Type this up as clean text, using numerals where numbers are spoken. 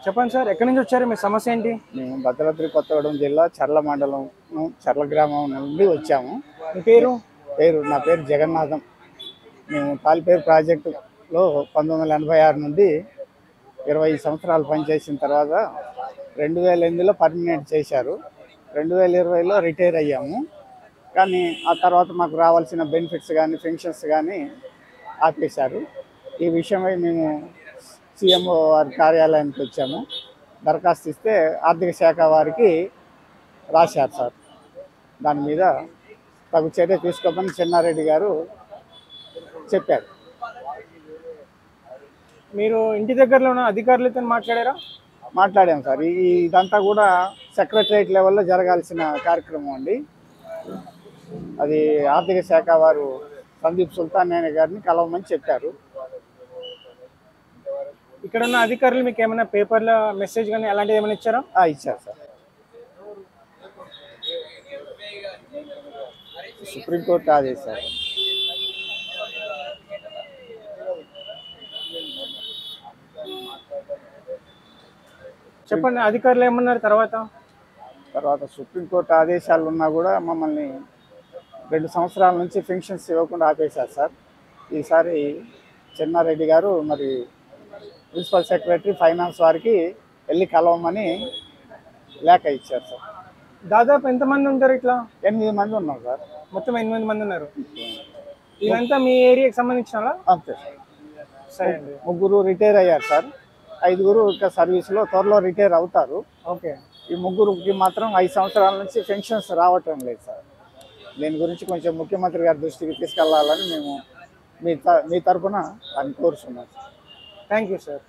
చెప్పండి సార్, ఎక్కడి నుంచి వచ్చారు? మీ సమస్య ఏంటి? మేము భద్రాద్రి కొత్తగూడెం జిల్లా చర్ల మండలం చర్ల గ్రామం నుండి వచ్చాము. మీ పేరు? నా పేరు జగన్నాథం. మేము తాలిపేరు ప్రాజెక్టులో 1986 నుండి 20 సంవత్సరాలు పనిచేసిన తర్వాత 2008లో పర్మనెంట్ చేశారు. 2020లో రిటైర్ అయ్యాము. కానీ ఆ తర్వాత మాకు రావాల్సిన బెనిఫిట్స్ కానీ పెన్షన్స్ కానీ ఆపేశారు. ఈ విషయమై మేము సీఎంఓ వారి కార్యాలయానికి వచ్చాము. దరఖాస్తు ఇస్తే ఆర్థిక శాఖ వారికి రాశారు సార్. దాని మీద తగు చర్య తీసుకోమని చెన్నారెడ్డి గారు చెప్పారు. మీరు ఇంటి దగ్గరలో ఉన్న అధికారులతో మాట్లాడారా? మాట్లాడాం సార్. ఇదంతా కూడా సెక్రటరియట్ లెవెల్లో జరగాల్సిన కార్యక్రమం అండి. అది ఆర్థిక శాఖ వారు సందీప్ సుల్తాన్ గారిని కలవమని చెప్పారు. ఇక్కడ ఉన్న అధికారులు మీకు ఏమైనా పేపర్లో మెసేజ్ కానీ అలాంటివి ఏమైనా ఇచ్చారా? ఇచ్చారు సార్. సుప్రీంకోర్టు ఆదేశారు. చెప్పండి, అధికారులు ఏమన్నారు తర్వాత? సుప్రీంకోర్టు ఆదేశాలు ఉన్నా కూడా మమ్మల్ని 2 సంవత్సరాల నుంచి పెన్షన్స్ ఇవ్వకుండా ఆపేశారు సార్. ఈసారి చెన్నారెడ్డి గారు మరి ప్రిన్సిపల్ సెక్రటరీ ఫైనాన్స్ వారికి వెళ్ళి కలవమని లేఖ ఇచ్చారు సార్. దాదాపు ఎంతమంది ఉంటారు ఇట్లా? 8 మంది ఉన్నాం సార్. మొత్తం 8 మంది ఉన్నారు. ఇదంతా మీ ఏరియాకి సంబంధించిన? అంతే సార్. సరే అండి. 3 రిటైర్ అయ్యారు సార్. 5 ఇంకా సర్వీస్లో త్వరలో రిటైర్ అవుతారు. ఓకే. ఈ 3కి మాత్రం 5 సంవత్సరాల నుంచి పెన్షన్స్ రావటం లేదు సార్. దీని గురించి కొంచెం ముఖ్యమంత్రి గారి దృష్టికి తీసుకెళ్లాలని మేము మీ తరఫున అని కోరుతున్నాం సార్. Thank you sir.